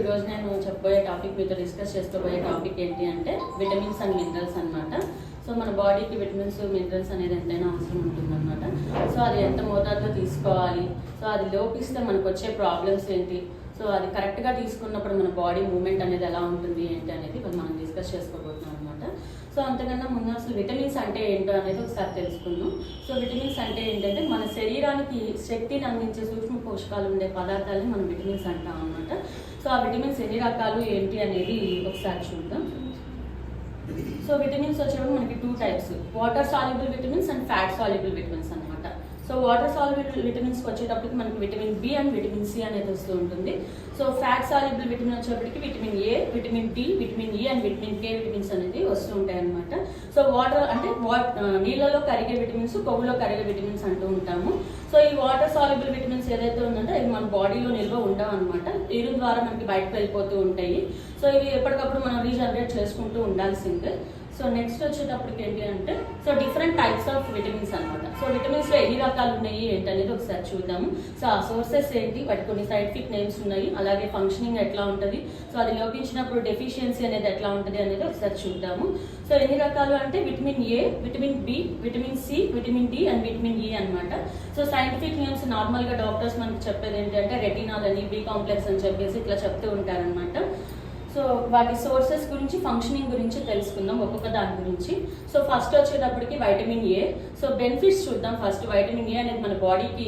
ఈరోజు నేను చెప్పబోయే టాపిక్ మీతో డిస్కస్ చేసుకోబోయే టాపిక్ ఏంటి అంటే విటమిన్స్ అండ్ మినరల్స్ అనమాట. సో మన బాడీకి విటమిన్స్ మినరల్స్ అనేది ఎంతైనా అవసరం ఉంటుందన్నమాట. సో అది ఎంత మోతాదులో తీసుకోవాలి, సో అది లోపిస్తే మనకు వచ్చే ప్రాబ్లమ్స్ ఏంటి, సో అది కరెక్ట్గా తీసుకున్నప్పుడు మన బాడీ మూవ్మెంట్ అనేది ఎలా ఉంటుంది ఏంటి అనేది మనం డిస్కస్ చేసుకోబోతున్నాం అనమాట. సో అంతకన్నా ముందు అసలు విటమిన్స్ అంటే ఏంటో అనేది ఒకసారి తెలుసుకుందాం. సో విటమిన్స్ అంటే ఏంటంటే మన శరీరానికి శక్తిని అందించే సూక్ష్మ పోషకాలు ఉండే పదార్థాలని మనం విటమిన్స్ అంటాం అనమాట. సో ఆ విటమిన్స్ ఎన్ని రకాలు ఏంటి అనేది ఒకసారి చూద్దాం. సో విటమిన్స్ వచ్చేప్పుడు మనకి 2 types, water soluble vitamins and fat soluble vitamins అనమాట. సో వాటర్ సాల్యుబుల్ విటమిన్స్కి వచ్చేటప్పటికి మనకి vitamin B and vitamin C అనేది వస్తూ ఉంటుంది. సో ఫ్యాట్ సాల్యుబుల్ విటమిన్ వచ్చేటప్పటికి vitamin A, vitamin D, vitamin E and vitamin K vitamins అనేది వస్తూ ఉంటాయి అనమాట. సో వాటర్ అంటే నీళ్ళలో కరిగే విటమిన్స్, కొవ్వులో కరిగే విటమిన్స్ అంటూ ఉంటాము. సో ఈ వాటర్ సాల్యుబుల్ విటమిన్స్ ఏదైతే ఉందంటే అవి మన బాడీలో నిల్వ ఉండవు అనమాట, నీరు ద్వారా మనకి బయటకు వెళ్ళిపోతూ ఉంటాయి. సో ఇవి ఎప్పటికప్పుడు మనం రీజనరేట్ చేసుకుంటూ ఉండాల్సిందే. సో నెక్స్ట్ వచ్చేటప్పటికి ఏంటి అంటే so different types of vitamins అనమాట. సో విటమిన్స్లో ఎన్ని రకాలు ఉన్నాయి ఏంటి అనేది ఒకసారి చూద్దాము. సో ఆ సోర్సెస్ ఏంటి, వాటి కొన్ని సైంటిఫిక్ నేమ్స్ ఉన్నాయి, అలాగే ఫంక్షనింగ్ ఎట్లా ఉంటుంది, సో అది లోపించినప్పుడు డెఫిషియన్సీ అనేది ఎట్లా ఉంటుంది అనేది ఒకసారి చూద్దాము. సో ఎన్ని రకాలు అంటే vitamin A, vitamin B, vitamin C, vitamin D and vitamin E అనమాట. సో సైంటిఫిక్ నేమ్స్ నార్మల్గా డాక్టర్స్ మనకు చెప్పేది ఏంటంటే రెటినాల్ అని, బి కాంప్లెక్స్ అని చెప్పేసి ఇట్లా చెప్తూ ఉంటారనమాట. సో వాటి సోర్సెస్ గురించి, ఫంక్షనింగ్ గురించి తెలుసుకుందాం ఒక్కొక్క దాని గురించి. సో ఫస్ట్ వచ్చేటప్పటికి వైటమిన్ ఏ. సో బెనిఫిట్స్ చూద్దాం ఫస్ట్. వైటమిన్ ఏ అనేది మన బాడీకి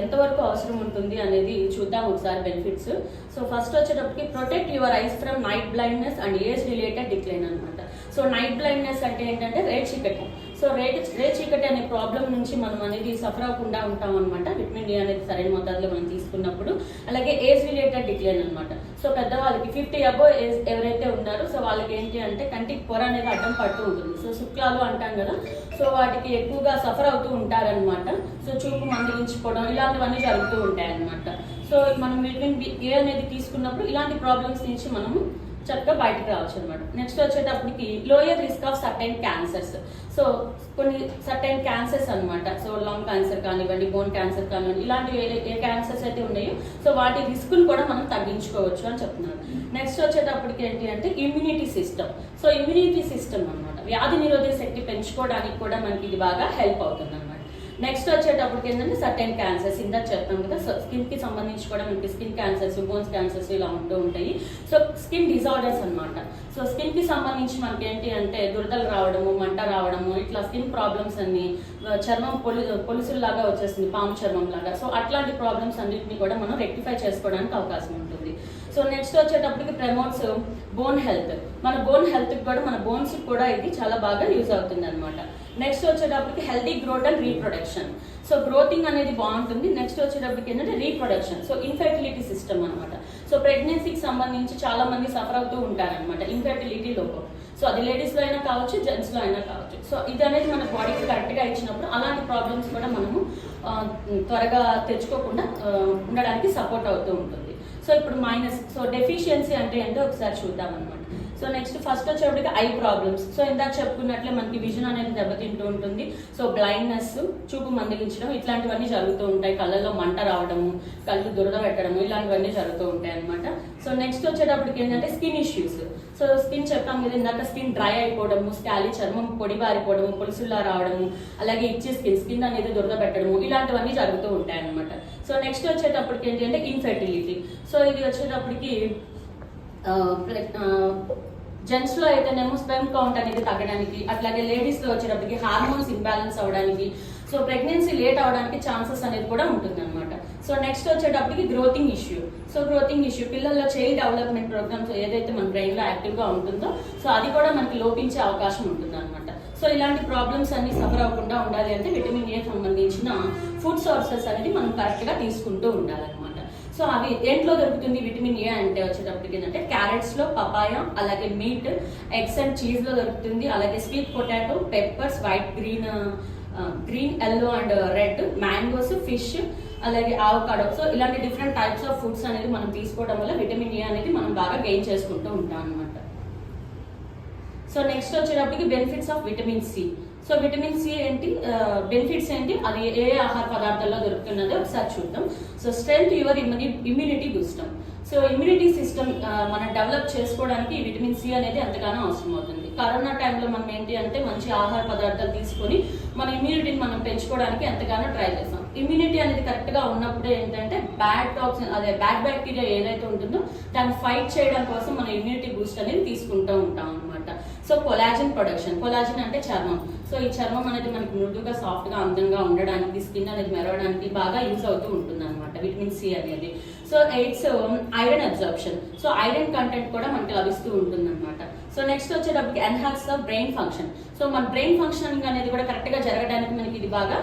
ఎంతవరకు అవసరం ఉంటుంది అనేది చూద్దాం ఒకసారి బెనిఫిట్స్. సో ఫస్ట్ వచ్చేటప్పటికి protect your eyes from night blindness and age related decline అనమాట. సో నైట్ బ్లైండ్నెస్ అంటే ఏంటంటే రేట్ చీకటి. సో రేట్ చీకటి అనే ప్రాబ్లం నుంచి మనం అనేది సఫర్ అవ్వకుండా ఉంటాం అనమాట విటమిన్ ఏ అనేది సరైన మోతాదులో మనం తీసుకున్నప్పుడు. అలాగే ఏజ్ రిలేటెడ్ డిక్లైన్ అనమాట. సో పెద్దవాళ్ళకి 50 అబోవ్ ఏజ్ ఎవరైతే ఉన్నారో సో వాళ్ళకి ఏంటి అంటే కంటికి పొర అనేది అడ్డం పడుతూ ఉంటుంది. సో శుక్లాలు అంటాం కదా, సో వాటికి ఎక్కువగా సఫర్ అవుతూ ఉంటారనమాట. సో చూపు మందగించిపోవడం ఇలాంటివన్నీ జరుగుతూ ఉంటాయి అనమాట. సో మనం విటమిన్ ఏ అనేది తీసుకున్నప్పుడు ఇలాంటి ప్రాబ్లమ్స్ నుంచి మనము చక్కగా బయటకు రావచ్చు అనమాట. నెక్స్ట్ వచ్చేటప్పటికి lower risk of certain cancers. So కొన్ని సర్టైన్ క్యాన్సర్స్ అనమాట. సో లంగ్ క్యాన్సర్ కానివ్వండి, బోన్ క్యాన్సర్ కానివ్వండి, ఇలాంటివి ఏ క్యాన్సర్స్ అయితే ఉన్నాయో సో వాటి రిస్క్ను కూడా మనం తగ్గించుకోవచ్చు అని చెప్తున్నారు. నెక్స్ట్ వచ్చేటప్పటికి ఏంటి అంటే immunity system. So immunity system అనమాట, వ్యాధి నిరోధక శక్తి పెంచుకోవడానికి కూడా మనకి ఇది బాగా హెల్ప్ అవుతుంది అనమాట. నెక్స్ట్ వచ్చేటప్పటికి ఏంటంటే సర్టైన్ క్యాన్సర్స్ ఇందాక చెప్తాం కదా, స్కిన్ కి సంబంధించి కూడా మనకి స్కిన్ క్యాన్సర్స్, బోన్స్ క్యాన్సర్స్ ఇలా ఉంటూ ఉంటాయి. సో స్కిన్ డిజార్డర్స్ అనమాట. సో స్కిన్ కి సంబంధించి మనకి ఏంటి అంటే దురదలు రావడము, మంట రావడము, ఇట్లా స్కిన్ ప్రాబ్లమ్స్ అన్ని, చర్మం పొలుసులాగా వచ్చేస్తుంది, పాము చర్మం లాగా. సో అట్లాంటి ప్రాబ్లమ్స్ అన్నింటినీ కూడా మనం రెక్టిఫై చేసుకోవడానికి అవకాశం ఉంటుంది. సో నెక్స్ట్ వచ్చేటప్పటికి ప్రమోట్స్ బోన్ హెల్త్. మన బోన్ హెల్త్కి కూడా, మన బోన్స్కి కూడా ఇది చాలా బాగా యూజ్ అవుతుంది అనమాట. నెక్స్ట్ వచ్చేటప్పటికి healthy growth and reproduction. So గ్రోతింగ్ అనేది బాగుంటుంది. నెక్స్ట్ వచ్చేటప్పటికి ఏంటంటే రీప్రొడక్షన్. సో ఇన్ఫెర్టిలిటీ సిస్టమ్ అనమాట. సో ప్రెగ్నెన్సీకి సంబంధించి చాలా మంది సఫర్ అవుతూ ఉంటారనమాట ఇన్ఫెర్టిలిటీ లోపం. సో అది లేడీస్లో అయినా కావచ్చు, జెంట్స్లో అయినా కావచ్చు. సో ఇది అనేది మన బాడీకి కరెక్ట్గా ఇచ్చినప్పుడు అలాంటి ప్రాబ్లమ్స్ కూడా మనము త్వరగా తెచ్చుకోకుండా ఉండడానికి సపోర్ట్ అవుతూ ఉంటుంది. సో ఇప్పుడు మైనస్, సో డెఫిషియన్సీ అంటే ఏంటో ఒకసారి చూద్దాం అనమాట. సో నెక్స్ట్ ఫస్ట్ వచ్చేప్పటికి ఐ ప్రాబ్లమ్స్. సో ఇందాక చెప్పుకున్నట్లే మనకి విజన్ అనేది దెబ్బతింటూ ఉంటుంది. సో బ్లైండ్నెస్, చూపు మందగించడం ఇట్లాంటివన్నీ జరుగుతూ ఉంటాయి. కళ్ళల్లో మంట రావడము, కళ్ళు దురద పెట్టడము ఇలాంటివన్నీ జరుగుతూ ఉంటాయి అనమాట. సో నెక్స్ట్ వచ్చేటప్పటికి ఏంటంటే స్కిన్ ఇష్యూస్. సో స్కిన్ చెప్పాం కదా ఇందాక, స్కిన్ డ్రై అయిపోవడము, స్కాలీ చర్మం పొడి బారిపోవడము, పొలుసులా రావడము, అలాగే ఇచ్చే స్కిన్ అనేది దురద పెట్టడము ఇలాంటివన్నీ జరుగుతూ ఉంటాయి అనమాట. సో నెక్స్ట్ వచ్చేటప్పటికి ఏంటి అంటే ఇన్ఫెర్టిలిటీ. సో ఇది వచ్చేటప్పటికి జెంట్స్లో అయితేనేమో స్పెర్మ్ కౌంట్ అనేది తగ్గడానికి, అట్లాగే లేడీస్లో వచ్చేటప్పటికి హార్మోన్స్ ఇంబ్యాలెన్స్ అవడానికి, సో ప్రెగ్నెన్సీ లేట్ అవడానికి ఛాన్సెస్ అనేది కూడా ఉంటుంది అనమాట. సో నెక్స్ట్ వచ్చేటప్పటికి గ్రోతింగ్ ఇష్యూ. సో గ్రోతింగ్ ఇష్యూ పిల్లల్లో చైల్డ్ డెవలప్మెంట్ ప్రోగ్రామ్స్ ఏదైతే మన బ్రెయిన్లో యాక్టివ్గా ఉంటుందో సో అది కూడా మనకి లోపించే అవకాశం ఉంటుంది అనమాట. సో ఇలాంటి ప్రాబ్లమ్స్ అన్ని సఫర్ అవ్వకుండా ఉండాలి అంటే విటమిన్ ఏ సంబంధించిన ఫుడ్ సోర్సెస్ అనేది మనం కరెక్ట్గా తీసుకుంటూ ఉండాలన్నమాట. సో అవి దేంట్లో దొరుకుతుంది విటమిన్ ఏ అంటే వచ్చేటప్పటికి ఏంటంటే క్యారెట్స్లో, పపాయ, అలాగే మీట్, ఎగ్స్ అండ్ చీజ్లో దొరుకుతుంది. అలాగే sweet potato, peppers, white, green, yellow and red, mangoes, fish, అలాగే ఆవకాడో. సో ఇలాంటి డిఫరెంట్ టైప్స్ ఆఫ్ ఫుడ్స్ అనేది మనం తీసుకోవడం వల్ల విటమిన్ ఏ అనేది మనం బాగా గెయిన్ చేసుకుంటూ ఉంటాం అనమాట. సో నెక్స్ట్ వచ్చేటప్పటికి benefits of vitamin C. So vitamin C ఏంటి, బెనిఫిట్స్ ఏంటి, అది ఏ ఆహార పదార్థాల్లో దొరుకుతున్నదో ఒకసారి చూద్దాం. సో స్ట్రెంగ్త్ యువర్ ఇమ్యూనిటీ బూస్టమ్. సో ఇమ్యూనిటీ సిస్టమ్ మనం డెవలప్ చేసుకోవడానికి ఈ విటమిన్ సి అనేది ఎంతగానో అవసరం అవుతుంది. కరోనా టైంలో మనం ఏంటి అంటే మంచి ఆహార పదార్థాలు తీసుకొని మన ఇమ్యూనిటీని మనం పెంచుకోవడానికి ఎంతగానో ట్రై చేస్తాం. ఇమ్యూనిటీ అనేది కరెక్ట్గా ఉన్నప్పుడే ఏంటంటే బ్యాడ్ టాక్సిన్, అదే బ్యాడ్ బ్యాక్టీరియా ఏదైతే ఉంటుందో దాన్ని ఫైట్ చేయడం కోసం మన ఇమ్యూనిటీ బూస్ట్ అనేది తీసుకుంటూ ఉంటాం అనమాట. సో కొలాజిన్ ప్రొడక్షన్, కొలాజిన్ అంటే చర్మం. సో ఈ చర్మం అనేది మనకి మృదుగా సాఫ్ట్గా అందంగా ఉండడానికి, స్కిన్ అనేది మెరవడానికి బాగా యూజ్ అవుతూ ఉంటుంది అనమాట విటమిన్ సి అనేది. So eights iron absorption. So iron content కూడా మనకి లభిస్తూ ఉంటుంది అనమాట. సో నెక్స్ట్ వచ్చేటప్పటికి enhance the brain function. So మన బ్రెయిన్ ఫంక్షనింగ్ అనేది కూడా కరెక్ట్గా జరగడానికి మనకి ఇది బాగా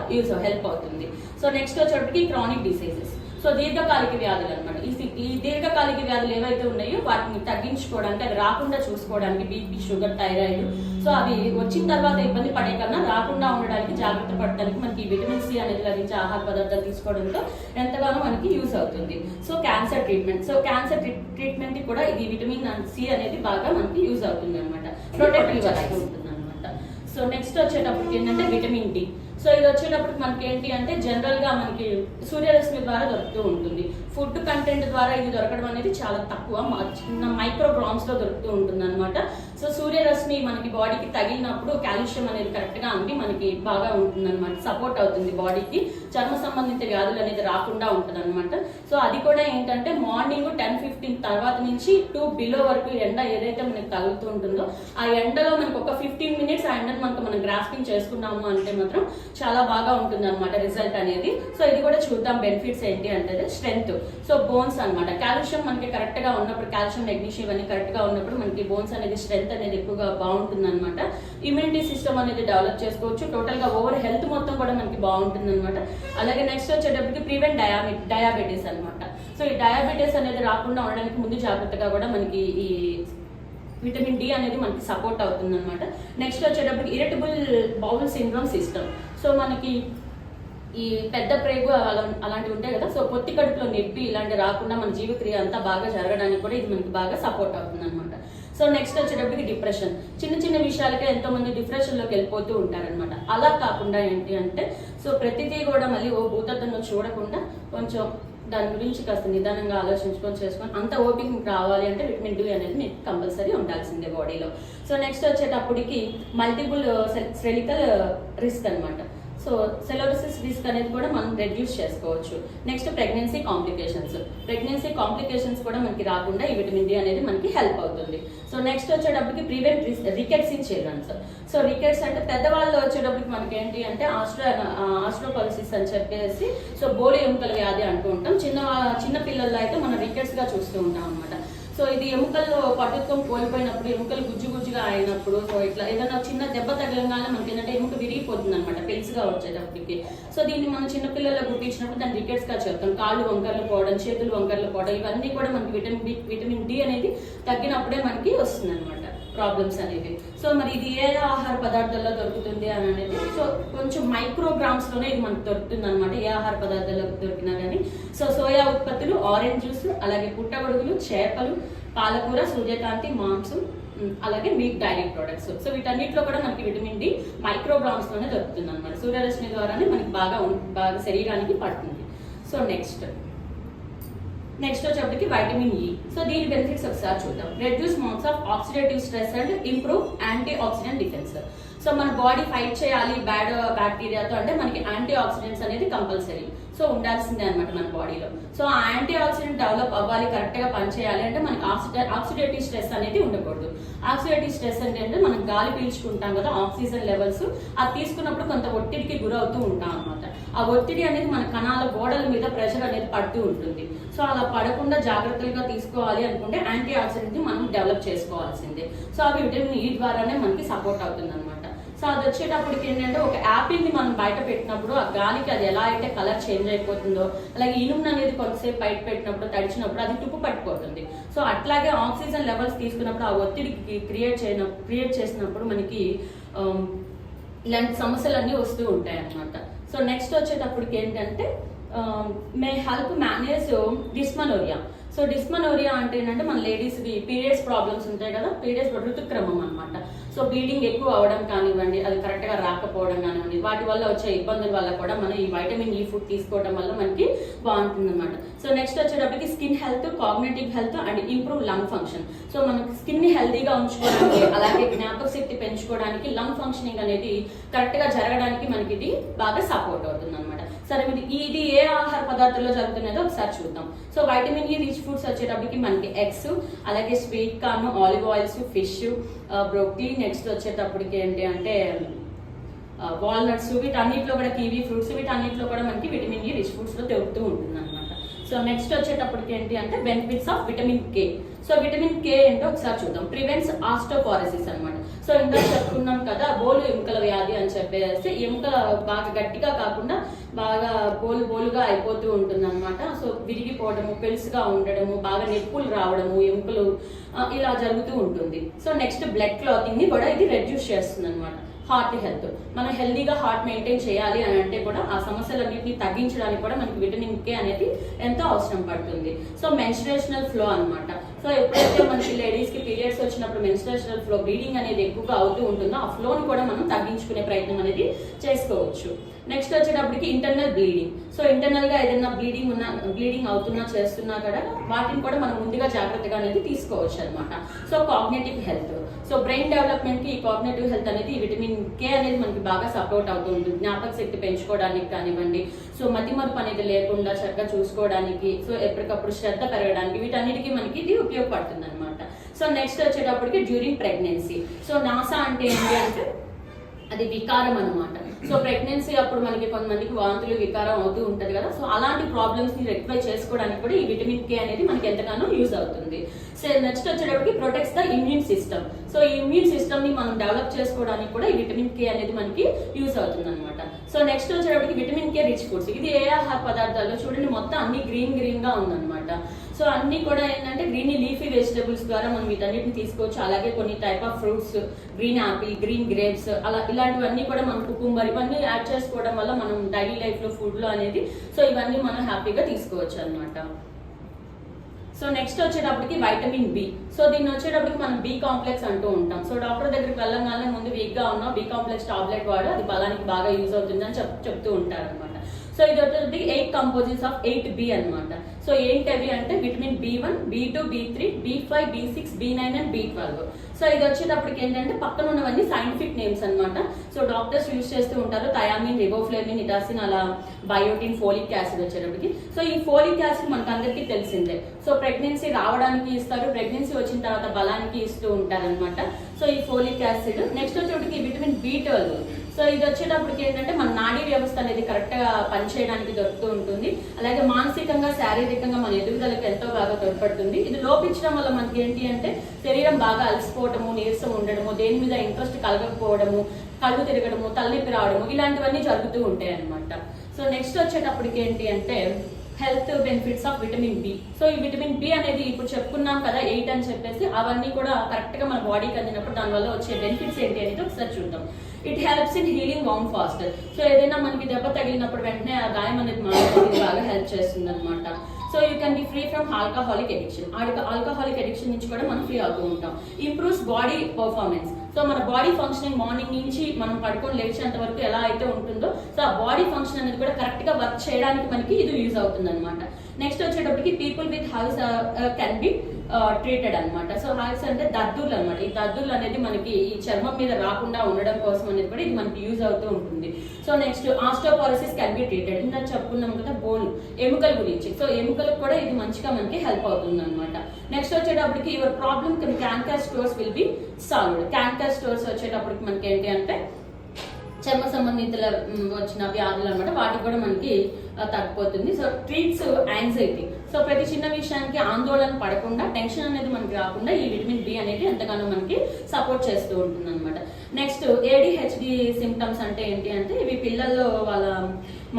హెల్ప్ అవుతుంది. సో నెక్స్ట్ వచ్చేటప్పటికి క్రానిక్ డిసీజెస్. సో దీర్ఘకాలిక వ్యాధులు అనమాట. ఈ దీర్ఘకాలిక వ్యాధులు ఏవైతే ఉన్నాయో వాటిని తగ్గించుకోవడానికి, అవి రాకుండా చూసుకోవడానికి, బీపీ, షుగర్, థైరాయిడ్, సో అవి వచ్చిన తర్వాత ఇబ్బంది పడే కన్నా రాకుండా ఉండడానికి, జాగ్రత్త పడడానికి మనకి విటమిన్ సి అనేది లభించే ఆహార పదార్థాలు తీసుకోవడంతో ఎంతగానో మనకి యూజ్ అవుతుంది. So cancer treatment. So cancer treatment కూడా ఇది విటమిన్ సి అనేది బాగా మనకి యూజ్ అవుతుంది అనమాట. ప్రొటెక్టివ్ ఉంటుంది అనమాట. సో నెక్స్ట్ వచ్చేటప్పటికి ఏంటంటే విటమిన్ డి. సో ఇది వచ్చేటప్పటికి మనకి ఏంటి అంటే జనరల్ గా మనకి సూర్యరశ్మి ద్వారా దొరుకుతూ ఉంటుంది. ఫుడ్ కంటెంట్ ద్వారా ఇది దొరకడం అనేది చాలా తక్కువ, చిన్న మైక్రోగ్రామ్స్ లో దొరుకుతూ ఉంటుంది అనమాట. సో సూర్యరశ్మి మనకి బాడీకి తగిలినప్పుడు కాల్షియం అనేది కరెక్ట్ గా అంది మనకి బాగా ఉంటుంది అనమాట, సపోర్ట్ అవుతుంది బాడీకి, చర్మ సంబంధిత వ్యాధులు అనేది రాకుండా ఉంటుంది అనమాట. సో అది కూడా ఏంటంటే మార్నింగ్ 10-15 తర్వాత నుంచి 2 బిలో వరకు ఎండ ఏదైతే మనకి తగులుతూ ఉంటుందో ఆ ఎండలో మనకి ఒక 15 మినిట్స్ ఆ ఎండను మనం గ్రాస్పింగ్ చేసుకున్నాము అంటే మాత్రం చాలా బాగా ఉంటుంది అనమాట రిజల్ట్ అనేది. సో ఇది కూడా చూద్దాం బెనిఫిట్స్ ఏంటి అంటే స్ట్రెంగ్త్. సో బోన్స్ అనమాట, కాల్షియం మనకి కరెక్ట్ గా ఉన్నప్పుడు, కాల్షియం, మెగ్నీషియం అన్ని కరెక్ట్ గా ఉన్నప్పుడు మనకి బోన్స్ అనేది స్ట్రెంగ్త్ అనేది ఎక్కువగా బాగుంటుంది అనమాట. ఇమ్యూనిటీ సిస్టమ్ అనేది డెవలప్ చేసుకోవచ్చు, టోటల్ గా ఓవర్ హెల్త్ మొత్తం కూడా మనకి బాగుంటుంది అనమాట. అలాగే నెక్స్ట్ వచ్చేటప్పటికి ప్రివెంట్ డయాబెటీస్ అనమాట. సో ఈ డయాబెటీస్ అనేది రాకుండా ఉండడానికి ముందు జాగ్రత్తగా కూడా మనకి ఈ విటమిన్ డి అనేది మనకి సపోర్ట్ అవుతుంది అనమాట. నెక్స్ట్ వచ్చేటప్పటికి irritable bowel syndrome system. So మనకి ఈ పెద్ద ప్రేగు అలాంటివి ఉంటాయి కదా, సో పొత్తి కడుపులో నొప్పి ఇలాంటి రాకుండా మన జీవక్రియ అంతా బాగా జరగడానికి కూడా ఇది మనకి బాగా సపోర్ట్ అవుతుంది అనమాట. సో నెక్స్ట్ వచ్చేటప్పటికి డిప్రెషన్. చిన్న చిన్న విషయాలకే ఎంతో మంది డిప్రెషన్లోకి వెళ్ళిపోతూ ఉంటారనమాట. అలా కాకుండా ఏంటి అంటే సో ప్రతిదీ కూడా మళ్ళీ ఓ భూతత్వంలో చూడకుండా కొంచెం దాని గురించి కాస్త నిదానంగా చేసుకొని అంత ఓపిక రావాలి అంటే విటమిన్ డి అనేది మీకు కంపల్సరీ ఉండాల్సిందే బాడీలో. సో నెక్స్ట్ వచ్చేటప్పటికి మల్టిపుల్ సెరికల్ రిస్క్ అనమాట. సో సెలోసిస్ రిస్క్ అనేది కూడా మనం రెడ్యూస్ చేసుకోవచ్చు. నెక్స్ట్ ప్రెగ్నెన్సీ కాంప్లికేషన్స్ కూడా మనకి రాకుండా ఈ విటమిన్ డి అనేది మనకి హెల్ప్ అవుతుంది. సో నెక్స్ట్ వచ్చేటప్పటికి prevent rickets in children. So rickets అంటే పెద్దవాళ్ళు వచ్చేటప్పటికి మనకి ఏంటి అంటే ఆస్ట్రోపలిసిస్ అని చెప్పేసి సో బోడి ఎముకల వ్యాధి అంటూ ఉంటాం. చిన్న పిల్లల్లో అయితే మనం రికెట్స్ గా చూస్తూ ఉంటాం అనమాట. సో ఇది ఎముకల్లో పటుత్వం కోల్పోయినప్పుడు, ఎముకలు గుజ్జుగా అయినప్పుడు, సో ఇట్లా ఏదైనా చిన్న దెబ్బ తగలంగానే మనకి ఏంటంటే ఎముక విరిగిపోతుంది అనమాట పెలుసుగా వచ్చేటప్పటికి. సో దీన్ని మనం చిన్నపిల్లల్లో గుర్తించినప్పుడు దాన్ని రికెట్స్ గా చెప్తాం. కాళ్ళు వంకర్లు పోవడం, చేతులు వంకర్లు పోవడం, ఇవన్నీ కూడా మనకి విటమిన్ డి అనేది తగ్గినప్పుడే మనకి వస్తుంది అనమాట ప్రాబ్లమ్స్ అనేది. సో మరి ఇది ఏ ఆహార పదార్థాల్లో దొరుకుతుంది అని అనేది సో కొంచెం మైక్రోగ్రామ్స్ లోనే ఇది మనకు దొరుకుతుంది అనమాట, ఏ ఆహార పదార్థాల్లో దొరికినా కానీ. సో సోయా ఉత్పత్తులు, ఆరెంజ్ జ్యూస్, అలాగే పుట్టగొడుగులు, చేపలు, పాలకూర, సూర్యకాంతి, మాంసం, అలాగే మీట్ డైరీ ప్రొడక్ట్స్. సో వీటన్నిటిలో కూడా మనకి విటమిన్ డి మైక్రోగ్రామ్స్ లోనే దొరుకుతుంది అనమాట. సూర్యరశ్మి ద్వారానే మనకి బాగా శరీరానికి పడుతుంది. సో నెక్స్ట్ వచ్చేప్పటికి వైటమిన్ ఇ. సో దీని బెనిఫిట్స్ ఒకసారి చూద్దాం. Reduce marks of oxidative stress and improve anti oxidant defence. So మన బాడీ ఫైట్ చేయాలి బ్యాడ్ బ్యాక్టీరియాతో అంటే మనకి యాంటీ ఆక్సిడెంట్స్ అనేది కంపల్సరీ, సో ఉండాల్సిందే అనమాట మన బాడీలో. సో ఆ యాంటీ ఆక్సిడెంట్ డెవలప్ అవ్వాలి, కరెక్ట్ గా పనిచేయాలి అంటే మనకి ఆక్సిడేటివ్ స్ట్రెస్ అనేది ఉండకూడదు. ఆక్సిడేటివ్ స్ట్రెస్ అంటే మనం గాలి పీల్చుకుంటాం కదా, ఆక్సిజన్ లెవెల్స్ అది తీసుకున్నప్పుడు కొంత ఒత్తిడికి గురవుతూ ఉంటాం అనమాట. ఆ ఒత్తిడి అనేది మన కణాల గోడల మీద ప్రెషర్ అనేది పడుతూ ఉంటుంది. సో అలా పడకుండా జాగ్రత్తగా తీసుకోవాలి అనుకుంటే యాంటీ ఆక్సిడెంట్ ని మనం డెవలప్ చేసుకోవాల్సిందే. సో అవి విటమిన్ ఈ ద్వారానే మనకి సపోర్ట్ అవుతుంది అనమాట. సో అది వచ్చేటప్పటికి ఏంటంటే ఒక యాపిల్ ని మనం బయట పెట్టినప్పుడు ఆ గాలికి అది ఎలా అయితే కలర్ చేంజ్ అయిపోతుందో, అలాగే ఇనుము అనేది కొంతసేపు బయట పెట్టినప్పుడు తడిచినప్పుడు అది తుప్పు పట్టిపోతుంది. సో అట్లాగే ఆక్సిజన్ లెవెల్స్ తీసుకున్నప్పుడు ఆ ఒత్తిడికి క్రియేట్ చేసినప్పుడు మనకి ఇలాంటి సమస్యలన్నీ వస్తూ ఉంటాయి అన్నమాట. సో నెక్స్ట్ వచ్చేటప్పటికి ఏంటంటే may help manage dysmenorrhoea. So dysmenorrhoea అంటే ఏంటంటే మన లేడీస్కి పీరియడ్స్ ప్రాబ్లమ్స్ ఉంటాయి కదా, పీరియడ్స్ ఋతుక్రమం అనమాట. సో బ్లీడింగ్ ఎక్కువ అవడం కానివ్వండి, అది కరెక్ట్గా రాకపోవడం కానివ్వండి, వాటి వల్ల వచ్చే ఇబ్బందుల వల్ల కూడా మనం ఈ వైటమిన్ ఈ ఫుడ్ తీసుకోవడం వల్ల మనకి బాగుంటుంది అనమాట. సో నెక్స్ట్ వచ్చేటప్పటికి skin health, cognitive health and improve lung function. So మనకి స్కిన్ ని హెల్తీగా ఉంచుకోవడానికి, అలాగే జ్ఞాపక శక్తి పెంచుకోవడానికి, లంగ్ ఫంక్షనింగ్ అనేది కరెక్ట్ గా జరగడానికి మనకి ఇది బాగా సపోర్ట్ అవుతుంది అనమాట. సరే ఇది ఏ ఆహార పదార్థాల్లో జరుగుతున్నదో ఒకసారి చూద్దాం. So vitamin E rich foods వచ్చేటప్పటికి మనకి ఎగ్స్, అలాగే sweet corn, olive oils, fish, broccoli, next వచ్చేటప్పటికి ఏంటి అంటే వాల్నట్స్, వీటన్నిటిలో కూడా కివీ ఫ్రూట్స్, వీటన్నిటిలో కూడా మనకి విటమిన్ ఈ రిచ్ ఫుడ్స్ లో దొరుకుతూ ఉంటుంది అనమాట. సో నెక్స్ట్ వచ్చేటప్పటికి ఏంటి అంటే benefits of vitamin K. So vitamin K ఏంటో ఒకసారి చూద్దాం. ప్రివెంట్స్ ఆస్టోపారసిస్ అనమాట. సో ఇందాక చెప్పుకున్నాం కదా బోలు ఎముకల వ్యాధి అని చెప్పేసి, ఎముకల బాగా గట్టిగా కాకుండా బాగా బోలుగా అయిపోతూ ఉంటుంది అనమాట. సో విరిగిపోవడము, పెలుసుగా ఉండడము, బాగా నొప్పులు రావడము, ఎముకలు ఇలా జరుగుతూ ఉంటుంది. సో నెక్స్ట్ బ్లడ్ క్లాతింగ్ ని కూడా ఇది రెడ్యూస్ చేస్తుంది అనమాట. హార్ట్ హెల్త్, మనం హెల్దీగా హార్ట్ మెయింటైన్ చేయాలి అని అంటే కూడా ఆ సమస్యలన్నింటినీ తగ్గించడానికి కూడా మనకి విటమిన్ కే అనేది ఎంతో అవసరం పడుతుంది. సో మెన్స్ట్రుయేషనల్ ఫ్లో అనమాట. సో ఎప్పుడైతే మనకి లేడీస్ కి పీరియడ్స్ వచ్చినప్పుడు మెన్స్ట్రుయేషనల్ ఫ్లో, బ్లీడింగ్ అనేది ఎక్కువగా అవుతూ ఉంటుందో ఆ ఫ్లోని కూడా మనం తగ్గించుకునే ప్రయత్నం అనేది చేసుకోవచ్చు. నెక్స్ట్ వచ్చేటప్పటికి ఇంటర్నల్ బ్లీడింగ్. సో ఇంటర్నల్ గా ఏదైనా బ్లీడింగ్ అవుతున్నా చేస్తున్నా కూడా వాటిని కూడా మనం ముందుగా జాగ్రత్తగా అనేది తీసుకోవచ్చు అనమాట. So cognitive health, so brain development కి ఈ కాగ్నిటివ్ హెల్త్ అనేది విటమిన్ కే అనేది మనకి బాగా సపోర్ట్ అవుతూ ఉంటుంది. జ్ఞాపక శక్తి పెంచుకోవడానికి కానివ్వండి, సో మతిమరుపు అనేది లేకుండా చక్కగా చూసుకోవడానికి, సో ఎప్పటికప్పుడు శ్రద్ధ పెరగడానికి, వీటన్నిటికీ మనకి ఇది ఉపయోగపడుతుంది అనమాట. సో నెక్స్ట్ వచ్చేటప్పటికి డ్యూరింగ్ ప్రెగ్నెన్సీ. సో నాసా అంటే ఏంటి అంటే అది వికారం అనమాట. సో ప్రెగ్నెన్సీ అప్పుడు మనకి కొంతమందికి వాంతులు, వికారం అవుతూ ఉంటది కదా. సో అలాంటి ప్రాబ్లమ్స్ ని రెక్టిఫై చేసుకోవడానికి కూడా ఈ విటమిన్ కే అనేది మనకి ఎంతగానో యూజ్ అవుతుంది. సో నెక్స్ట్ వచ్చేటప్పటికి protects the immune system. So ఈ ఇమ్యూన్ సిస్టమ్ ని మనం డెవలప్ చేసుకోవడానికి కూడా ఈ విటమిన్ కే అనేది మనకి యూజ్ అవుతుంది అనమాట. సో నెక్స్ట్ వచ్చేటప్పటికి విటమిన్ కే రిచ్ ఫుడ్స్. ఇది ఏ ఆహార పదార్థాల్లో చూడండి మొత్తం అన్ని గ్రీన్ గా ఉందన్నమాట. సో అన్ని కూడా ఏంటంటే గ్రీన్ లీఫీ వెజిటబుల్స్ ద్వారా మనం వీటన్నిటిని తీసుకోవచ్చు. అలాగే కొన్ని type of fruits, green Apple, green grapes, అలా ఇలాంటివన్నీ కూడా మనం కుకుంబర్ ఇవన్నీ యాడ్ చేసుకోవడం వల్ల మనం డైలీ లైఫ్ లో ఫుడ్ లో అనేది సో ఇవన్నీ మనం హ్యాపీగా తీసుకోవచ్చు అనమాట. సో నెక్స్ట్ వచ్చేటప్పటికి వైటమిన్ బి. సో దీన్ని వచ్చేటప్పటికి మనం బి కాంప్లెక్స్ అంటూ ఉంటాం. సో డాక్టర్ దగ్గరికి వెళ్ళగానే ముందు వీక్ గా ఉన్నా బి కాంప్లెక్స్ టాబ్లెట్ వాడు, అది బలానికి బాగా యూజ్ అవుతుంది అని చెప్తూ ఉంటారు అనమాట. సో ఇది వచ్చేది 8 కంపోజిట్స్ ఆఫ్ 8B అనమాట. సో ఏంటవి అంటే vitamin B1, B2, B3, B5, B6, B9 and B12. So ఇది వచ్చేటప్పటికి ఏంటంటే పక్కన ఉన్నవన్నీ సైంటిఫిక్ నేమ్స్ అనమాట. సో డాక్టర్స్ యూజ్ చేస్తూ ఉంటారు థయామిన్, రిబోఫ్లేవిన్, ఇటాసిన్, అలా బయోటిన్, ఫోలిక్ యాసిడ్ వచ్చేటప్పటికి. సో ఈ ఫోలిక్ యాసిడ్ మనకు అందరికీ తెలిసిందే. సో ప్రెగ్నెన్సీ రావడానికి ఇస్తారు, ప్రెగ్నెన్సీ వచ్చిన తర్వాత బలానికి ఇస్తూ ఉంటారు అనమాట. సో ఈ ఫోలిక్ యాసిడ్. నెక్స్ట్ వచ్చేటప్పటికి విటమిన్ B12. సో ఇది వచ్చేటప్పటికి ఏంటంటే మన నాడీ వ్యవస్థ అనేది కరెక్ట్ గా పనిచేయడానికి దొరుకుతూ ఉంటుంది. అలాగే మానసికంగా, శారీరకంగా మన ఎదుగుదలకు ఎంతో బాగా తోడ్పడుతుంది. ఇది లోపించడం వల్ల మనకి ఏంటి అంటే శరీరం బాగా అలసిపోవడము, నీరసం ఉండడము, దేని మీద ఇంట్రెస్ట్ కలగకపోవడము, కళ్ళు తిరగడము, తలనొప్పి రావడము, ఇలాంటివన్నీ జరుగుతూ ఉంటాయి అనమాట. సో నెక్స్ట్ వచ్చేటప్పటికి ఏంటి అంటే health benefits of vitamin B. So ఈ విటమిన్ బి అనేది ఇప్పుడు చెప్పుకున్నాం కదా 8 అని చెప్పేసి, అవన్నీ కూడా కరెక్ట్ గా మన బాడీకి అందినప్పుడు దానివల్ల వచ్చే బెనిఫిట్స్ ఏంటి అనేది ఒకసారి చూద్దాం. It helps in healing wound fast. So ఏదైనా మనకి దెబ్బ తగిలినప్పుడు వెంటనే ఆ గాయం అనేది మానడానికి బాగా హెల్ప్ చేస్తుంది అనమాట. So you can be free from alcoholic addiction. Alcoholic addiction నుంచి కూడా మనం ఫ్రీ అవుతూ ఉంటాం. Improves body performance. సో మన బాడీ ఫంక్షనింగ్ మార్నింగ్ నుంచి మనం పడుకొని లేచేంత వరకు ఎలా అయితే ఉంటుందో సో ఆ బాడీ ఫంక్షన్ అనేది కూడా కరెక్ట్ గా వర్క్ చేయడానికి మనకి ఇది యూజ్ అవుతుంది అనమాట. నెక్స్ట్ వచ్చేటప్పటికి people with house can be treated అనమాట. సో హాల్స్ అంటే దద్దుర్లు అనమాట. ఈ దద్దుర్లు అనేది మనకి ఈ చర్మం మీద రాకుండా ఉండడం కోసం అనేది కూడా ఇది మనకి యూజ్ అవుతూ ఉంటుంది. So next osteoporosis can be treated. ఇందాక చెప్పుకున్నాం కదా బోన్, ఎముకల గురించి. సో ఎముకలకు కూడా ఇది మంచిగా మనకి హెల్ప్ అవుతుంది అనమాట. నెక్స్ట్ వచ్చేటప్పటికి your problem cancer stores will be solved. Cancer stores వచ్చేటప్పటికి మనకి ఏంటి అంటే చర్మ సంబంధితుల వచ్చిన వ్యాధులు అనమాట, వాటికి కూడా మనకి తగ్గిపోతుంది. So treats anxiety. సో ప్రతి చిన్న విషయానికి ఆందోళన పడకుండా, టెన్షన్ అనేది మనకి రాకుండా ఈ విటమిన్ బి అనేది ఎంతగానో మనకి సపోర్ట్ చేస్తూ ఉంటుంది అనమాట. నెక్స్ట్ ADHD సిమ్టమ్స్ అంటే ఏంటి అంటే ఇవి పిల్లల్లో వాళ్ళ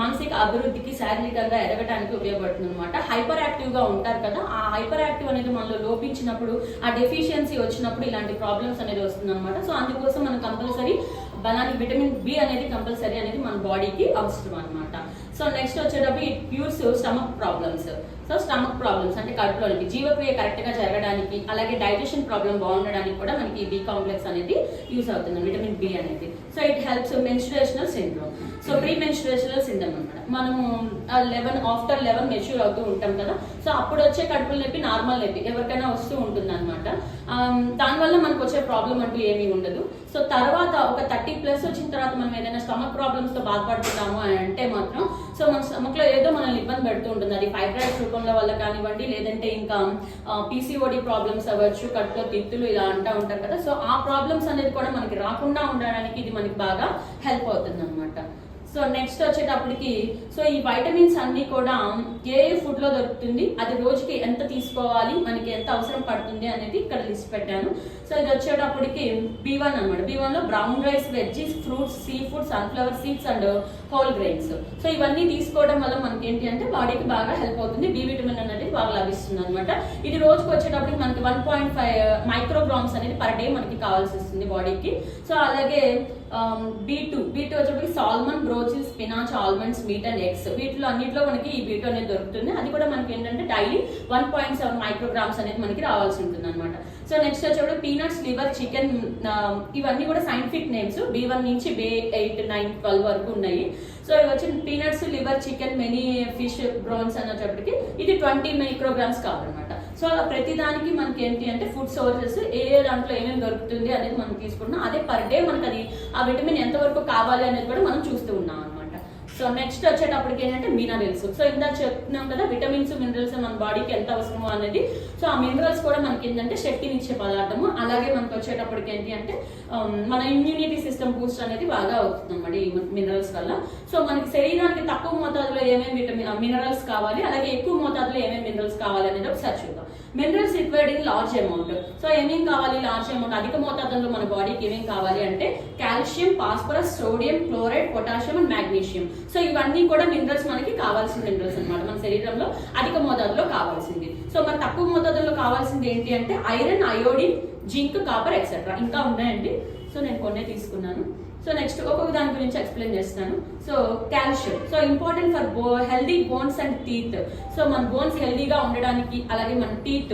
మానసిక అభివృద్ధికి, శారీరకంగా ఎదగడానికి ఉపయోగపడుతుంది అనమాట. హైపర్ యాక్టివ్ గా ఉంటారు కదా, ఆ హైపర్ యాక్టివ్ అనేది మనలో లోపించినప్పుడు, ఆ డెఫిషియన్సీ వచ్చినప్పుడు ఇలాంటి ప్రాబ్లమ్స్ అనేది వస్తుంది అనమాట. సో అందుకోసం మనం కంపల్సరీ బలానికి విటమిన్ బి అనేది కంపల్సరీ అనేది మన బాడీకి అవసరం అనమాట. సో నెక్స్ట్ వచ్చేటప్పుడు it cures stomach problems. So stomach problems అంటే కడుపులోనికి జీవక్రియ కరెక్ట్ గా జరగడానికి, అలాగే డైజెషన్ ప్రాబ్లం బాగుండడానికి కూడా మనకి ఈ బి కాంప్లెక్స్ అనేది యూస్ అవుతుంది, విటమిన్ బి అనేది. So it helps menstrual syndrome. So premenstrual syndrome అనమాట. మనము 11 మెచ్యూర్ అవుతూ ఉంటాం కదా, సో అప్పుడు వచ్చే కడుపుల నొప్పి నార్మల్ నొప్పి ఎవరికైనా వస్తూ ఉంటుంది అనమాట. దానివల్ల మనకు వచ్చే ప్రాబ్లం అంటూ ఏమీ ఉండదు. సో తర్వాత ఒక 30+ వచ్చిన తర్వాత మనం ఏదైనా స్టమక్ ప్రాబ్లమ్స్ తో బాధపడుతున్నాము అని అంటే మాత్రం సో మన స్టమక్ లో ఏదో మనల్ని ఇబ్బంది పెడుతూ ఉంటుంది. అది ఫైబ్రాయిడ్స్ రూపంలో వల్ల కానివ్వండి, లేదంటే ఇంకా పీసీఓడి ప్రాబ్లమ్స్ అవ్వచ్చు, కడుపులో తిత్తులు ఇలా అంటూ ఉంటారు కదా. సో ఆ ప్రాబ్లమ్స్ అనేది కూడా మనకి రాకుండా ఉండడానికి ఇది మనకి బాగా హెల్ప్ అవుతుంది అనమాట. సో నెక్స్ట్ వచ్చేటప్పటికి సో ఈ వైటమిన్స్ అన్ని కూడా ఏ ఫుడ్ లో దొరుకుతుంది, అది రోజుకి ఎంత తీసుకోవాలి, మనకి ఎంత అవసరం పడుతుంది అనేది ఇక్కడ లిస్ట్ పెట్టాను. సో ఇది వచ్చేటప్పటికి B1 అనమాట. B1 లో brown rice, veggies, fruits, sea food, sunflower seeds and whole grains. So ఇవన్నీ తీసుకోవడం వల్ల మనకి ఏంటి అంటే బాడీకి బాగా హెల్ప్ అవుతుంది. బి విటమిన్ అనేది బాగా లభిస్తుంది అనమాట. ఇది రోజుకి వచ్చేటప్పటికి మనకి 1.5 మైక్రోగ్రామ్స్ అనేది పర్ డే మనకి కావాల్సి వస్తుంది బాడీకి. సో అలాగే B2 వచ్చేటప్పటికి salmon, broccoli, spinach, almonds, meat and eggs, వీటిలో అన్నింటిలో మనకి ఈ B2 అనేది దొరుకుతుంది. అది కూడా మనకి ఏంటంటే డైలీ 1.7 మైక్రోగ్రామ్స్ అనేది మనకి రావాల్సి ఉంటుంది అనమాట. సో నెక్స్ట్ వచ్చేప్పుడు పీనట్స్, లివర్, చికెన్, ఇవన్నీ కూడా సైంటిఫిక్ నేమ్స్. B1 నుంచి B8, 9, 12 వరకు ఉన్నాయి. సో ఇవి వచ్చి peanuts, liver, chicken, many fish, bronze అనేటప్పటికి ఇది 20 మైక్రోగ్రామ్స్ కావాలన్నమాట. సో ప్రతి దానికి మనకి ఏంటి అంటే ఫుడ్ సోర్సెస్ ఏ దాంట్లో ఏమేమి దొరుకుతుంది అనేది మనం తీసుకుంటున్నాం. అదే పర్ డే మనకి అది ఆ విటమిన్ ఎంతవరకు కావాలి అనేది కూడా మనం చూస్తూ ఉన్నాం అనమాట. సో నెక్స్ట్ వచ్చేటప్పటికి ఏంటంటే మినరల్స్. సో ఇందాక చెప్తున్నాం కదా విటమిన్స్, మినరల్స్ మన బాడీకి ఎంత అవసరమో అనేది. సో ఆ మినరల్స్ కూడా మనకి ఏంటంటే శక్తిని ఇచ్చే పదార్థము. అలాగే మనకి వచ్చేటప్పటికి ఏంటి అంటే మన ఇమ్యూనిటీ సిస్టమ్ బూస్ట్ అనేది బాగా అవుతుంది అన్నమాట ఈ మినరల్స్ వల్ల. సో మనకి శరీరానికి తక్కువ మోతాదులో ఏమేమి మినరల్స్ కావాలి, అలాగే ఎక్కువ మోతాదులో ఏమేమి మినరల్స్ కావాలి అనేది ఒకసారి చూద్దాం. Minerals required in large amount. So ఏమేమి కావాలి లార్జ్ అమౌంట్, అధిక మోతాదులో మన బాడీకి ఏమేమి కావాలి అంటే calcium, phosphorus, sodium, chloride, potassium and magnesium. So ఇవన్నీ కూడా మినరల్స్ మనకి కావాల్సిన మినరల్స్ అనమాట, మన శరీరంలో అధిక మోతాదులో కావాల్సింది. సో మన తక్కువ మోతాదులో కావాల్సింది ఏంటి అంటే iron, iodine, zinc, copper etcetera ఇంకా ఉన్నాయండి. సో నేను కొన్నే తీసుకున్నాను. సో నెక్స్ట్ ఒక్కొక్క దాని గురించి ఎక్స్ప్లెయిన్ చేస్తాను. So calcium so important for healthy bones and teeth. So మన బోన్స్ హెల్దీగా ఉండడానికి, అలాగే మన టీత్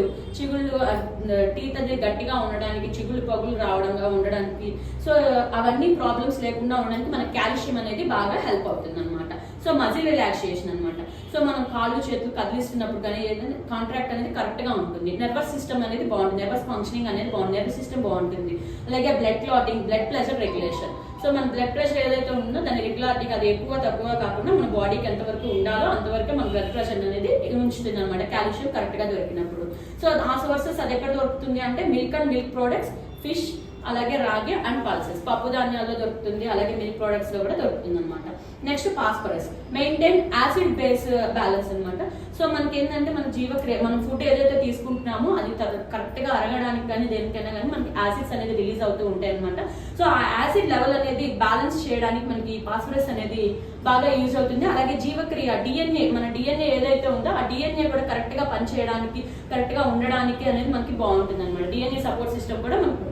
అది గట్టిగా ఉండడానికి, చిగుళ్ళు పగులు రావడంగా ఉండడానికి, సో అవన్నీ ప్రాబ్లమ్స్ లేకుండా ఉండడానికి మన కాల్షియం అనేది బాగా హెల్ప్ అవుతుంది అనమాట. సో మజిల్ రిలాక్సేషన్ అనమాట. సో మనం కాళ్ళు చేతులు కదిలిస్తున్నప్పుడు కానీ ఏదైనా కాంట్రాక్ట్ అనేది కరెక్ట్ గా ఉంటుంది. నర్వస్ సిస్టమ్ అనేది బాగుంటుంది, నర్వస్ ఫంక్షనింగ్ అనేది బాగుంటుంది, నర్వస్ సిస్టమ్ బాగుంటుంది. అలాగే blood clotting, blood pressure regulation. So మన బ్లడ్ ప్రెషర్ ఏదైతే ఉందో దాని రెగ్యులారిటీగా అది ఎక్కువ తక్కువ కాకుండా మన బాడీకి ఎంతవరకు ఉండాలో అంతవరకు మన బ్లడ్ ప్రెషర్ అనేది ఉంచుతుంది అనమాట కాల్షియం కరెక్ట్ గా దొరికినప్పుడు. సో ఆ సోర్సెస్ అది ఎక్కడ దొరుకుతుంది అంటే milk and milk products, fish, అలాగే రాగి అండ్ పల్సెస్, పప్పు ధాన్యాల్లో దొరుకుతుంది, అలాగే మిల్క్ ప్రొడక్ట్స్ లో కూడా దొరుకుతుంది అనమాట. Next phosphorus maintain acid base balance అనమాట. సో మనకి ఏంటంటే మన జీవక్రియ, మనం ఫుడ్ ఏదైతే తీసుకుంటున్నామో అది కరెక్ట్ గా అరగడానికి కానీ దేనికైనా కానీ మనకి యాసిడ్స్ అనేది రిలీజ్ అవుతూ ఉంటాయి అనమాట. సో ఆ యాసిడ్ లెవెల్ అనేది బ్యాలెన్స్ చేయడానికి మనకి ఫాస్ఫరస్ అనేది బాగా యూజ్ అవుతుంది. అలాగే జీవక్రియ డిఎన్ఏ, మన డిఎన్ఏ ఏదైతే ఉందో ఆ డిఎన్ఏ కూడా కరెక్ట్ గా పనిచేయడానికి, కరెక్ట్ గా ఉండడానికి అనేది మనకి బాగుంటుంది అనమాట. డిఎన్ఏ సపోర్ట్ సిస్టమ్ కూడా మనకు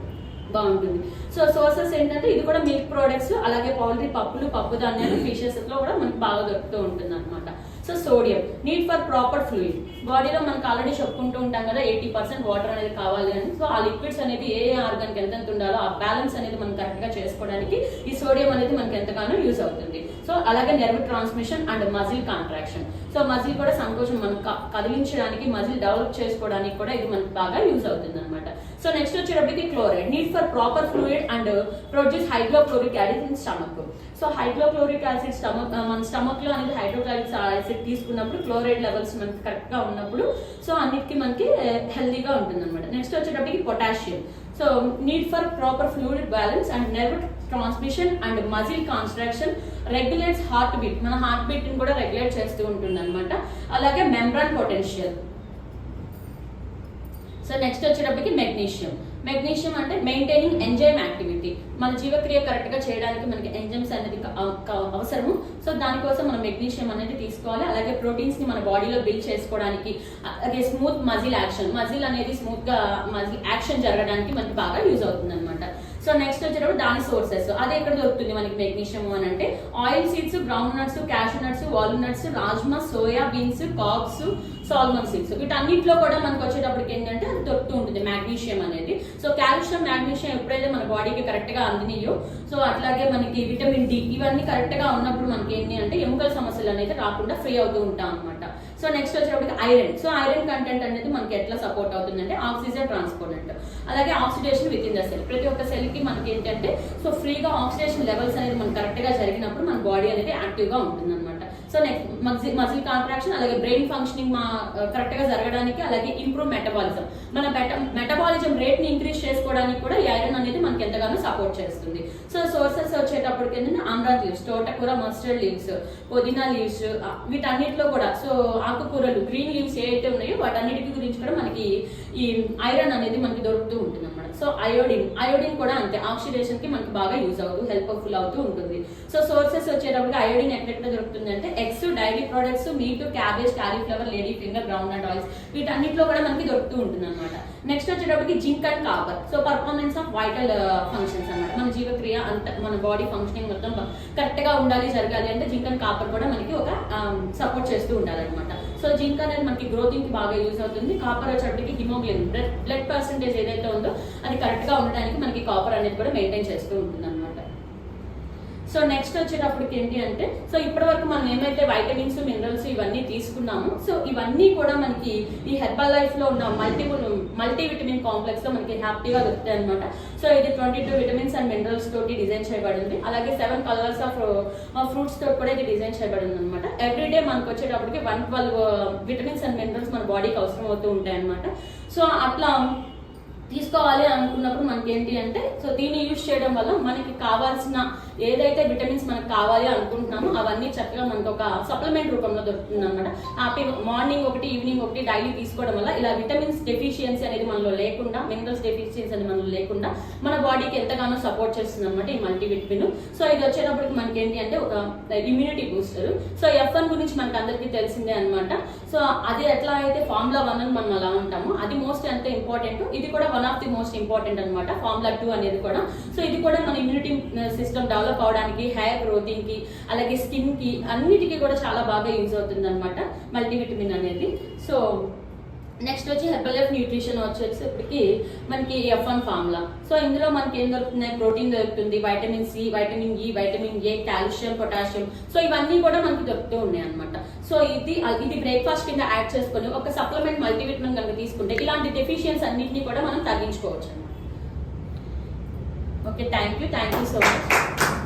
బాగుంటుంది. సో సోర్సెస్ ఏంటంటే ఇది కూడా మిల్క్ ప్రొడక్ట్స్, అలాగే పౌల్ట్రీ, పప్పులు, పప్పు ధాన్యాలు, ఫిషెస్ లో కూడా మనకి బాగా దొరుకుతూ ఉంటుంది అనమాట. So sodium need for proper fluid. బాడీలో మనకు ఆల్రెడీ చెప్పుకుంటూ ఉంటాం కదా 80% వాటర్ అనేది కావాలి అని. సో ఆ లిక్విడ్స్ అనేది ఏ ఆర్గాన్కి ఎంత ఉండాలో ఆ బ్యాలెన్స్ అనేది మనం కరెక్ట్ గా చేసుకోవడానికి ఈ సోడియం అనేది మనకి ఎంతగానో యూజ్ అవుతుంది. సో అలాగే nerve transmission and muscle contraction. So muscle కూడా సంకోచం మనం కదిలించడానికి, మజిల్ డెవలప్ చేసుకోవడానికి కూడా ఇది మనకి బాగా యూజ్ అవుతుంది అనమాట. సో నెక్స్ట్ వచ్చేటప్పటికి chloride need for proper fluid and produce hydrochloric acid in stomach. So hydrochloric acid మన స్టమక్ లో అనేది హైడ్రోక్లోరిక్ యాసిడ్ తీసుకున్నప్పుడు క్లోరైడ్ లెవెల్స్ మనకి కరెక్ట్ గా ఉన్నప్పుడు సో అన్నిటికీ మనకి హెల్దీగా ఉంటుంది అనమాట. నెక్స్ట్ వచ్చేటప్పటికి potassium. So need for proper fluid balance and nerve transmission and muscle construction, regulates heart beat, మన హార్ట్ బీట్ ని కూడా రెగ్యులేట్ చేస్తూ ఉంటుంది అనమాట. అలాగే మెంబ్రాన్ పొటెన్షియల్. సో నెక్స్ట్ వచ్చేటప్పటికి మెగ్నీషియం. మెగ్నీషియం అంటే మెయింటైనింగ్ ఎంజైమ్ యాక్టివిటీ, మన జీవక్రియ కరెక్ట్ గా చేయడానికి మనకి ఎంజైమ్స్ అనేది అవసరము. సో దానికోసం మనం మెగ్నీషియం అనేది తీసుకోవాలి. అలాగే ప్రోటీన్స్ ని మన బాడీలో బిల్డ్ చేసుకోవడానికి, అలాగే స్మూత్ మజిల్ యాక్షన్, మజిల్ అనేది స్మూత్ గా మజిల్ యాక్షన్ జరగడానికి మనకి బాగా యూజ్ అవుతుంది అనమాట. సో నెక్స్ట్ వచ్చేటప్పుడు దాని సోర్సెస్, అదే ఎక్కడ దొరుకుతుంది మనకి మెగ్నీషియం అని అంటే oil seeds, ground nuts, cashew nuts, walnuts, rajma, soya beans, carbs, salmon seeds, వీటన్నిటిలో కూడా మనకు వచ్చేటప్పటికి ఏంటంటే అది దొరుకుతూ ఉంటుంది మాగ్నీషియం అనేది. సో కాల్షియం, మాగ్నీషియం ఎప్పుడైతే మన బాడీకి కరెక్ట్ గా అందినయో, సో అట్లాగే మనకి విటమిన్ డి ఇవన్నీ కరెక్ట్ గా ఉన్నప్పుడు మనకి ఏంటి అంటే ఎముకల సమస్యలు అనేది రాకుండా ఫ్రీ అవుతూ ఉంటాం అనమాట. సో నెక్స్ట్ వచ్చేటప్పటికి ఐరన్. సో ఐరన్ కంటెంట్ అనేది మనకి ఎట్లా సపోర్ట్ అవుతుందంటే ఆక్సిజన్ ట్రాన్స్పోర్టెంట్, అలాగే oxidation with in the cell. ప్రతి ఒక్క సెల్ కి మనకి ఏంటంటే సో ఫ్రీగా ఆక్సిడేషన్ లెవెల్స్ అనేది మనకి కరెక్ట్ గా జరిగినప్పుడు మన బాడీ అనేది యాక్టివ్ గా ఉంటుంది అనమాట. సో నెక్స్ట్ మజిల్ కాంట్రాక్షన్, అలాగే బ్రెయిన్ ఫంక్షనింగ్ కరెక్ట్ గా జరగడానికి, అలాగే ఇంప్రూవ్ మెటబాలిజం, మన మెటబాలిజం రేట్ ని ఇంక్రీజ్ చేసుకోవడానికి కూడా ఈ ఐరన్ అనేది మనకి ఎంతగానో సపోర్ట్ చేస్తుంది. సో సోర్సెస్ వచ్చేటప్పటికి ఏంటంటే ఆమ్రాత్ లీవ్స్, తోటకూర, మస్టర్డ్ లీవ్స్, పుదీనా లీవ్స్, వీటన్నిటిలో కూడా సో ఆకుకూరలు, గ్రీన్ లీవ్స్ ఏవైతే ఉన్నాయో వాటన్నిటి గురించి కూడా మనకి ఈ ఐరన్ అనేది మనకి దొరుకుతూ ఉంటుంది అనమాట. సో అయోడిన్ కూడా అంతే, ఆక్సిడేషన్ కి మనకి బాగా యూజ్ అవుతూ హెల్ప్ఫుల్ అవుతూ ఉంటుంది. సో సోర్సెస్ వచ్చేటప్పటికి అయోడిన్ ఎక్కడ దొరుకుతుంది అంటే eggs, dairy products, meat, cabbage, cauliflower, lady finger, ground nut oils, వీటన్నిటిలో కూడా మనకి దొరుకుతూ ఉంటుంది అనమాట. నెక్స్ట్ వచ్చేటప్పటికి zinc and copper. So performance of vital functions అనమాట, మన జీవక్రియ అంత మన బాడీ ఫంక్షనింగ్ మొత్తం కరెక్ట్ గా ఉండాలి, జరగాలి అంటే జింక్ అండ్ కాపర్ కూడా మనకి ఒక సపోర్ట్ చేస్తూ ఉండాలన్నమాట. సో జింక్ అనేది మనకి గ్రోతింగ్ కి బాగా యూజ్ అవుతుంది. కాపర్ వచ్చేటప్పటికి హిమోగ్లోబిన్, బ్లడ్ పర్సెంటేజ్ ఏదైతే ఉందో అది కరెక్ట్ గా ఉండడానికి మనకి కాపర్ అనేది కూడా మెయింటైన్ చేస్తూ ఉంటుంది అనమాట. సో నెక్స్ట్ వచ్చేటప్పటికి ఏంటి అంటే సో ఇప్పటి వరకు మనం ఏమైతే వైటమిన్స్, మినరల్స్ ఇవన్నీ తీసుకున్నామో సో ఇవన్నీ కూడా మనకి ఈ హెర్బల్ లైఫ్ లో ఉన్న మల్టీవిటమిన్ కాంప్లెక్స్ లో మనకి హ్యాపీగా దొరుకుతాయి అనమాట. సో ఇది 22 విటమిన్స్ అండ్ మినరల్స్ తోటి డిజైన్ చేయబడింది. అలాగే 7 కలర్స్ ఆఫ్ ఫ్రూట్స్ తోటి కూడా ఇది డిజైన్ చేయబడింది అనమాట. ఎవ్రీడే మనకు వచ్చేటప్పటికి 112 విటమిన్స్ అండ్ మినరల్స్ మన బాడీకి అవసరం అవుతూ ఉంటాయి అనమాట. సో అట్లా తీసుకోవాలి అనుకున్నప్పుడు మనకి ఏంటి అంటే సో దీన్ని యూజ్ చేయడం వల్ల మనకి కావాల్సిన ఏదైతే విటమిన్స్ మనకు కావాలి అనుకుంటున్నామో అవన్నీ చక్కగా మనకు ఒక సప్లిమెంట్ రూపంలో దొరుకుతుంది అనమాట. హ్యాపీ మార్నింగ్ ఒకటి, ఈవినింగ్ ఒకటి డైలీ తీసుకోవడం వల్ల ఇలా విటమిన్స్ డెఫిషియన్సీ అనేది మనలో లేకుండా, మినరల్స్ డెఫిషియన్సీ అనేది మనలో లేకుండా మన బాడీకి ఎంతగానో సపోర్ట్ చేస్తుంది అనమాట ఈ మల్టీవిటమిన్. సో ఇది వచ్చేటప్పటికి మనకి ఏంటి అంటే ఒక ఇమ్యూనిటీ బూస్టర్. సో F1 గురించి మనకి అందరికీ తెలిసిందే అనమాట. సో అది ఎట్లా అయితే ఫార్ములా 1 అని మనం అలా ఉంటాము, అది మోస్ట్ ఎంత ఇంపార్టెంట్, ఇది కూడా one of the most important అనమాట ఫార్ములా 2 అనేది కూడా. సో ఇది కూడా మన ఇమ్యూనిటీ సిస్టమ్ డెవలప్ అవడానికి, హెయిర్ గ్రోతింగ్ కి, అలాగే స్కిన్ కి అన్నిటికీ కూడా చాలా బాగా యూజ్ అవుతుంది అనమాట మల్టీవిటమిన్ అనేది. సో నెక్స్ట్ వచ్చి హెర్బల్ లైఫ్ న్యూట్రిషన్ వచ్చేసరికి మనకి F1 ఫార్ములా. సో ఇందులో మనకి ఏం దొరుకుతున్నాయి, ప్రోటీన్ దొరుకుతుంది, vitamin C, vitamin E, vitamin A, calcium, potassium, so ఇవన్నీ కూడా మనకి దొరుకుతూ ఉన్నాయి అనమాట. సో ఇది బ్రేక్ఫాస్ట్ కింద యాడ్ చేసుకొని ఒక సప్లిమెంట్ మల్టీవిటమిన్ కనుక తీసుకుంటే ఇలాంటి డెఫిషియన్స్ అన్నింటినీ కూడా మనం తగ్గించుకోవచ్చు. Okay, thank you so much.